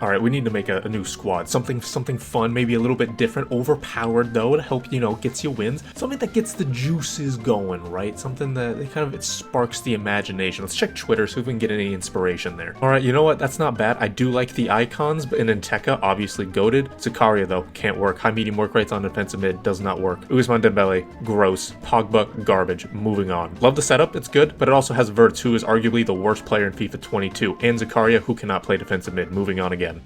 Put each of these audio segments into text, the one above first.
Alright, we need to make a new squad. Something fun, maybe a little bit different. Overpowered, though, to help, you know, gets you wins. Something that gets the juices going, right? Something that it sparks the imagination. Let's check Twitter, see if we can get any inspiration there. Alright, you know what? That's not bad. I do like the icons, but in Nteka, obviously goated. Zakaria, though, can't work. High medium work rates on defensive mid, does not work. Ousmane Dembele, gross. Pogba, garbage. Moving on. Love the setup, it's good, but it also has Wirtz, who is arguably the worst player in FIFA 22, and Zakaria, who cannot play defensive mid. Moving on again.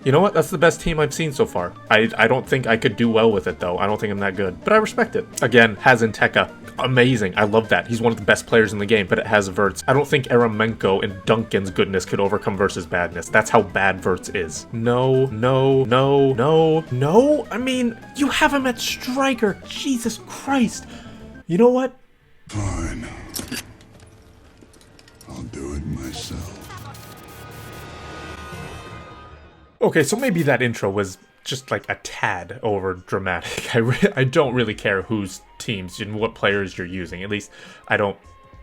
You know what? That's the best team I've seen so far. I don't think I could do well with it, though. I don't think I'm that good. But I respect it. Again, has Nteka. Amazing. I love that. He's one of the best players in the game, but it has Wirtz. I don't think Eramenko and Duncan's goodness could overcome Wirtz's badness. That's how bad Wirtz is. No. I mean, you have him at striker. Jesus Christ. You know what? Fine. I'll do it myself. Okay, so maybe that intro was just like a tad over dramatic. I don't really care whose teams and what players you're using. At least I don't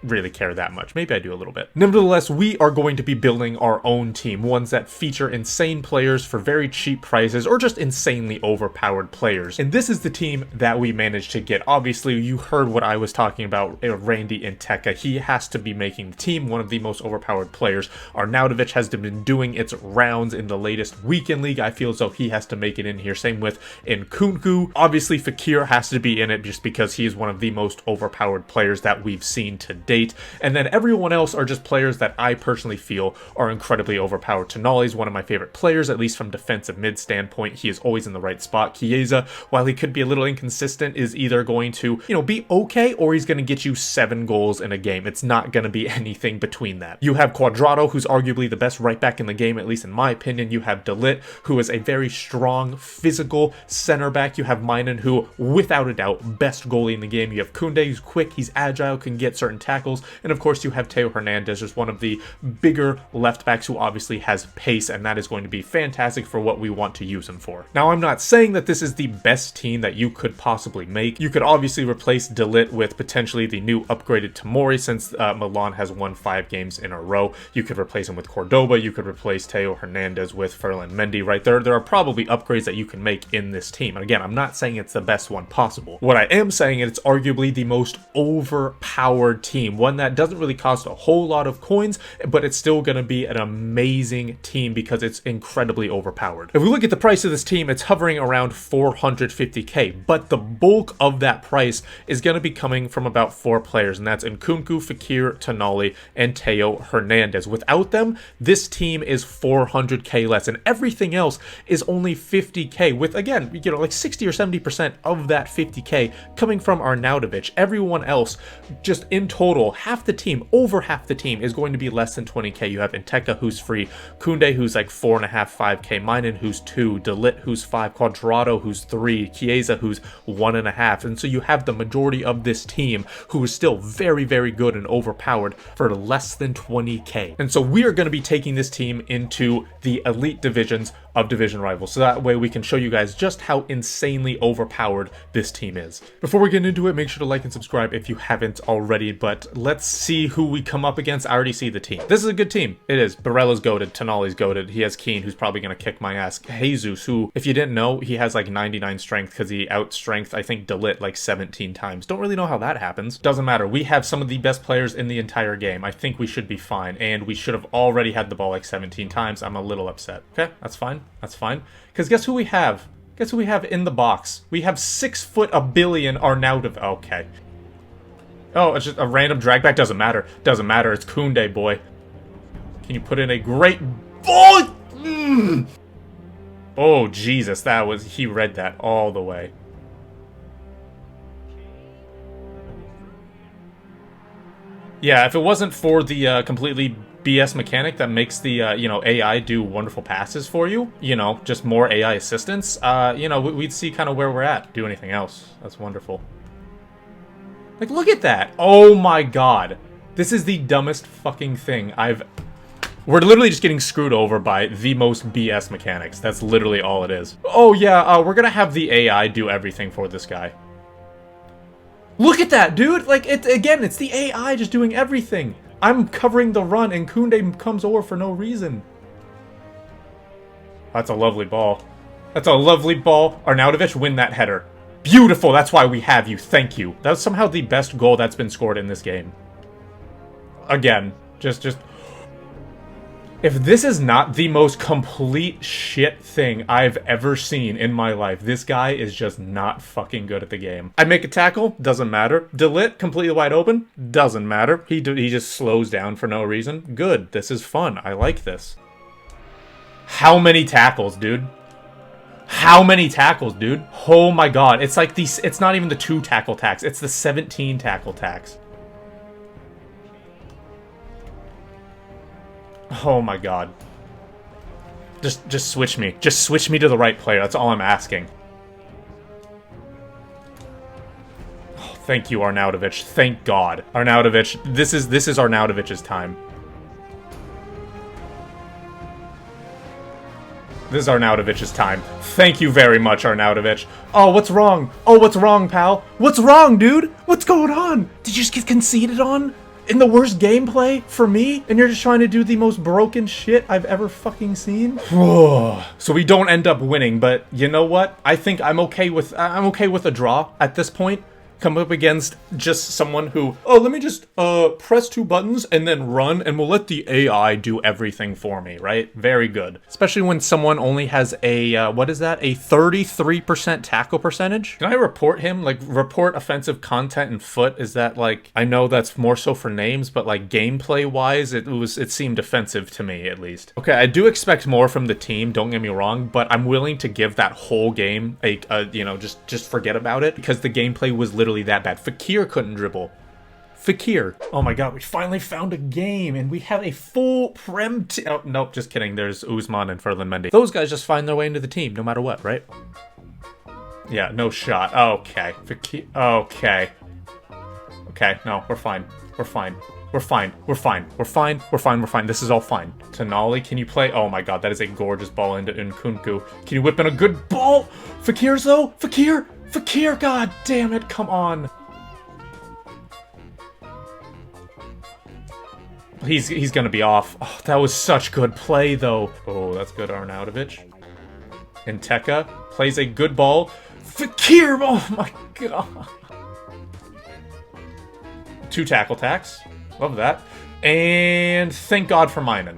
really care that much. Maybe I do a little bit. Nevertheless, we are going to be building our own team, ones that feature insane players for very cheap prices or just insanely overpowered players. And this is the team that we managed to get. Obviously, you heard what I was talking about, Randy Nteka. He has to be making the team, one of the most overpowered players. Arnautovic has been doing its rounds in the latest weekend league. I feel as though he has to make it in here. Same with Nkunku. Obviously, Fekir has to be in it just because he is one of the most overpowered players that we've seen to date. And then everyone else are just players that I personally feel are incredibly overpowered. Tonali is one of my favorite players, at least from defensive mid standpoint. He is always in the right spot. Chiesa, while he could be a little inconsistent, is either going to, you know, be okay, or he's going to get you 7 goals in a game. It's not going to be anything between that. You have Cuadrado, who's arguably the best right back in the game, at least in my opinion. You have De Ligt, who is a very strong, physical center back. You have Mainen, who, without a doubt, best goalie in the game. You have Koundé, who's quick, he's agile, can get certain tackles. And of course, you have Theo Hernandez, who's one of the bigger left backs who obviously has pace, and that is going to be fantastic for what we want to use him for. Now, I'm not saying that this is the best team that you could possibly make. You could obviously replace De Ligt with potentially the new upgraded Tomori, since Milan has won 5 games in a row. You could replace him with Cordoba. You could replace Theo Hernandez with Ferland Mendy right there. There are probably upgrades that you can make in this team. And again, I'm not saying it's the best one possible. What I am saying is it's arguably the most overpowered team. One that doesn't really cost a whole lot of coins, but it's still going to be an amazing team because it's incredibly overpowered. If we look at the price of this team, it's hovering around 450k, but the bulk of that price is going to be coming from about 4 players, and that's Nkunku, Fekir, Tonali, and Theo Hernandez. Without them, this team is 400k less, and everything else is only 50k, with, again, you know, like 60 or 70% of that 50k coming from Arnautovic. Everyone else, just in total, half the team, over half the team, is going to be less than 20k. You have Nteka, who's free, Koundé, who's like 4.5, 5k, Mainen, who's 2, De Ligt, who's 5, Cuadrado, who's 3, Chiesa, who's 1.5, and so you have the majority of this team who is still very, very good and overpowered for less than 20k. And so we are going to be taking this team into the elite divisions of division rivals, so that way we can show you guys just how insanely overpowered this team is. Before we get into it, make sure to like and subscribe if you haven't already, but let's see who we come up against. I already see the team. This is a good team. It is. Barella's goated, Tonali's goated, he has Keane, who's probably going to kick my ass. Jesus, who, if you didn't know, he has like 99 strength because he outstrength, I think, De Ligt like 17 times. Don't really know how that happens. Doesn't matter. We have some of the best players in the entire game. I think we should be fine, and we should have already had the ball like 17 times. I'm a little upset. Okay, that's fine. That's fine. Because guess who we have? Guess who we have in the box? We have 6 foot a billion Arnautovic. Okay. Oh, it's just a random drag back. Doesn't matter. Doesn't matter. It's Koundé, boy. Can you put in a great ball? Oh, Jesus. That was... He read that all the way. Yeah, if it wasn't for the completely BS mechanic that makes the, you know, AI do wonderful passes for you, you know, just more AI assistance, you know, we'd see kind of where we're at. Do anything else. That's wonderful. Like, look at that. Oh my god. This is the dumbest fucking thing We're literally just getting screwed over by the most BS mechanics. That's literally all it is. Oh yeah, we're gonna have the AI do everything for this guy. Look at that, dude! Like, again, it's the AI just doing everything. I'm covering the run, and Koundé comes over for no reason. That's a lovely ball. That's a lovely ball. Arnautovic, win that header. Beautiful, that's why we have you. Thank you. That was somehow the best goal that's been scored in this game. Again, just... If this is not the most complete shit thing I've ever seen in my life, this guy is just not fucking good at the game. I make a tackle, doesn't matter. Delit, completely wide open, doesn't matter. He just slows down for no reason. Good, this is fun. I like this. How many tackles, dude? How many tackles, dude? Oh my god, it's like these. It's not even the 2 tackle tax, it's the 17 tackle tax. Oh my god. Just switch me. Just switch me to the right player. That's all I'm asking. Oh, thank you, Arnautovic. Thank God. Arnautovic. This is Arnautovic's time. This is Arnautovic's time. Thank you very much, Arnautovic. Oh, what's wrong? Oh, what's wrong, pal? What's wrong, dude? What's going on? Did you just get conceded on? In the worst gameplay for me, and you're just trying to do the most broken shit I've ever fucking seen. So we don't end up winning, but you know what? I think I'm okay with a draw at this point. Come up against just someone who, oh, let me just press 2 buttons and then run, and we'll let the AI do everything for me, right? Very good. Especially when someone only has a, what is that? A 33% tackle percentage? Can I report him? Like, report offensive content and foot? Is that, like, I know that's more so for names, but, like, gameplay-wise, it seemed offensive to me, at least. Okay, I do expect more from the team, don't get me wrong, but I'm willing to give that whole game you know, just forget about it, because the gameplay was literally that bad. Fekir couldn't dribble. Fekir. Oh my god, we finally found a game, and we have a full Prem team. Oh, nope, just kidding. There's Usman and Ferland Mendy. Those guys just find their way into the team, no matter what, right? Yeah, no shot. Okay. Fekir. Okay. Okay, no, we're fine. We're fine. We're fine. We're fine. We're fine. We're fine. We're fine. This is all fine. Tonali, can you play? Oh my god, that is a gorgeous ball into Nkunku. Can you whip in a good ball? Fekir's though? Fekir? Fekir, god damn it, come on. He's gonna be off. Oh, that was such good play though. Oh, that's good, Arnautovic. Nteka plays a good ball. Fekir, oh my god. 2 tackle tacks. Love that. And thank God for Minen.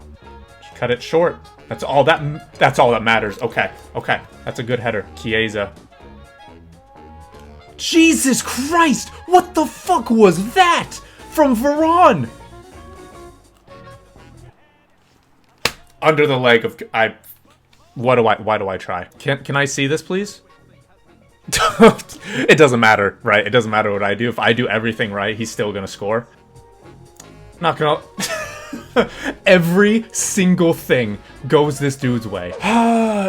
Cut it short. That's all that matters. Okay. Okay. That's a good header. Chiesa. Jesus Christ! What the fuck was that? From Varane! Under the leg of... why do I try? Can I see this, please? It doesn't matter, right? It doesn't matter what I do. If I do everything right, he's still gonna score. Not gonna... Every single thing goes this dude's way.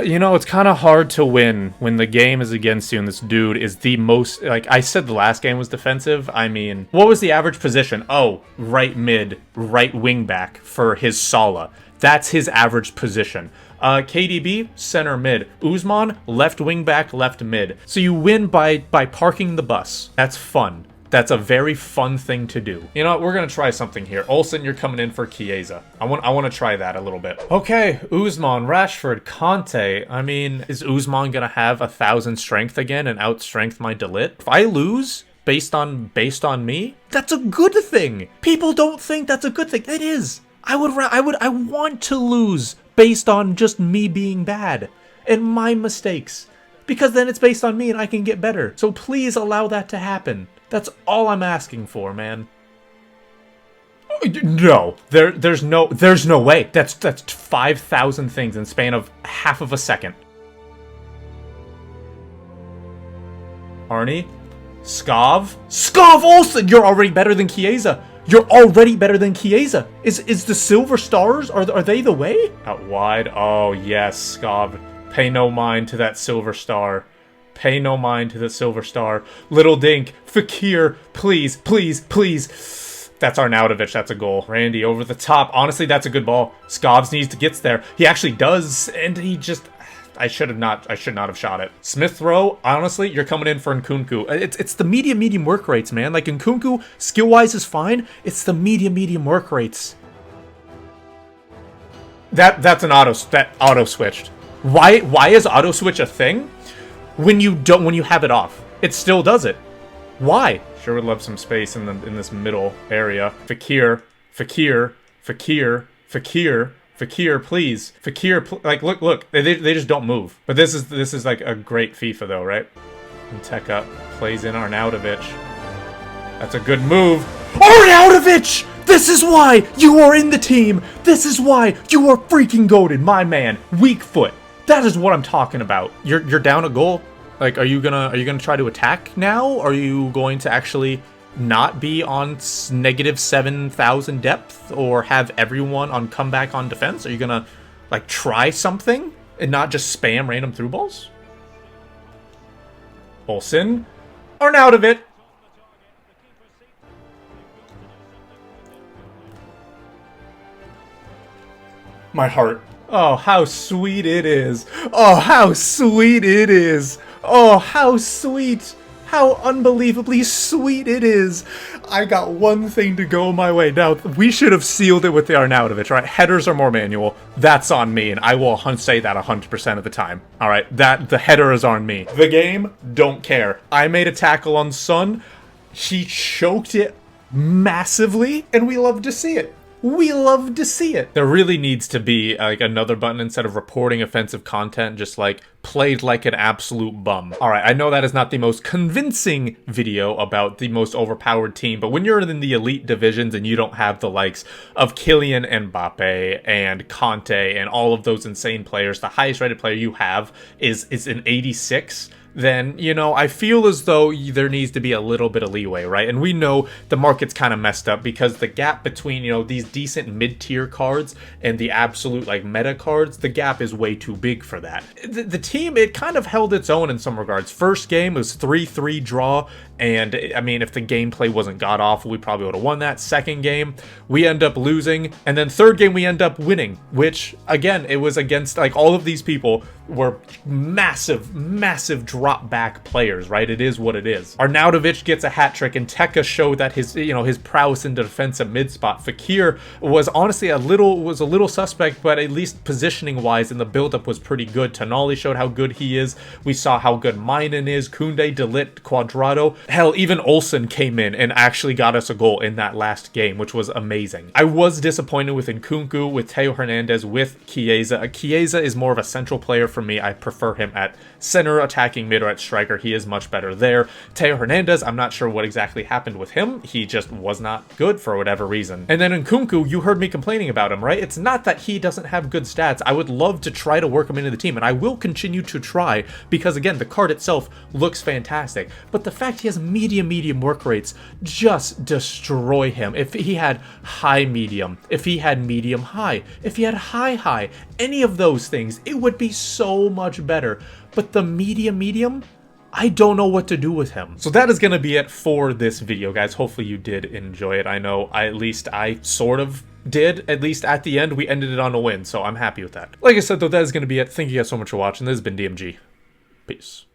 You know, it's kind of hard to win when the game is against you and this dude is the most... Like, I said the last game was defensive. I mean, what was the average position? Oh, right mid, right wing back for his Salah. That's his average position. KDB, center mid. Usman, left wing back, left mid. So you win by parking the bus. That's fun. That's a very fun thing to do. You know what? We're going to try something here. Olsen, you're coming in for Chiesa. I want to try that a little bit. Okay, Usman, Rashford, Conte. I mean, is Usman going to have 1,000 strength again and outstrength my Delit? If I lose based on me, that's a good thing. People don't think that's a good thing. It is. I want to lose based on just me being bad and my mistakes, because then it's based on me and I can get better. So please allow that to happen. That's all I'm asking for, man. No, there's no way. That's 5,000 things in span of half of a second. Arnie, Skov Olsen. You're already better than Chiesa. You're already better than Chiesa. Is the Silver Stars, are they the way? Out wide. Oh yes, Skov. Pay no mind to that Silver Star. Pay no mind to the Silver Star. Little Dink. Fekir. Please, please, please. That's Arnautovic. That's a goal. Randy over the top. Honestly, that's a good ball. Skovs needs to get there. He actually does, and he just... I should not have shot it. Smith Rowe, honestly, you're coming in for Nkunku. It's the medium work rates, man. Like, Nkunku, skill-wise is fine. It's the medium work rates. That's an auto switched. Why is auto switch a thing? When you have it off, it still does it. Why? Sure would love some space in this middle area. Fekir, Fekir, Fekir, Fekir, Fekir, please. Fekir, like look. They just don't move. But this is like a great FIFA though, right? Nteka plays in Arnautovic. That's a good move. Arnautovic! This is why you are in the team. This is why you are freaking goated, my man. Weak foot. That is what I'm talking about. You're down a goal. Like, are you gonna try to attack now? Are you going to actually not be on negative 7,000 depth, or have everyone on comeback on defense? Are you gonna like try something and not just spam random through balls? Olsen, Arnautovic. My heart. Oh, how sweet it is. Oh, how sweet it is. Oh, how sweet. How unbelievably sweet it is. I got one thing to go my way. Now, we should have sealed it with the Arnautovic, right? Headers are more manual. That's on me, and I will say that 100% of the time. All right, the header is on me. The game, don't care. I made a tackle on Son. He choked it massively, and we love to see it. We love to see it. There really needs to be like another button instead of reporting offensive content, just like played like an absolute bum. All right, I know that is not the most convincing video about the most overpowered team, but when you're in the elite divisions and you don't have the likes of Kylian Mbappe and Conte and all of those insane players, the highest rated player you have is an 86. Then, you know, I feel as though there needs to be a little bit of leeway, right? And we know the market's kind of messed up because the gap between, you know, these decent mid-tier cards and the absolute, like, meta cards, the gap is way too big for that. The team, it kind of held its own in some regards. First game was 3-3 draw, and, I mean, if the gameplay wasn't god-awful, we probably would have won that. Second game, we end up losing, and then third game, we end up winning, which, again, it was against, like, all of these people were massive drop back players, right? It is what it is. Arnautovic gets a hat trick, and Nteka showed that his prowess in the defensive mid spot. Fekir was honestly a little suspect, but at least positioning wise in the build-up was pretty good. Tonali showed how good he is. We saw how good Mainen is. Koundé, De Ligt, Quadrado. Hell, even Olsen came in and actually got us a goal in that last game, which was amazing. I was disappointed with Nkunku, with Theo Hernandez, with Chiesa. Chiesa is more of a central player for me. I prefer him at center, attacking mid, or at striker. He is much better there. Theo Hernandez, I'm not sure what exactly happened with him. He just was not good for whatever reason. And then Nkunku, you heard me complaining about him, right? It's not that he doesn't have good stats. I would love to try to work him into the team, and I will continue to try because, again, the card itself looks fantastic. But the fact he has medium work rates just destroy him. If he had high medium, if he had medium high, if he had high, any of those things, it would be so much better. But the medium, I don't know what to do with him. So that is going to be it for this video, guys. Hopefully you did enjoy it. I know at least I sort of did. At least at the end, we ended it on a win, so I'm happy with that. Like I said, though, that is going to be it. Thank you guys so much for watching. This has been DMG. Peace.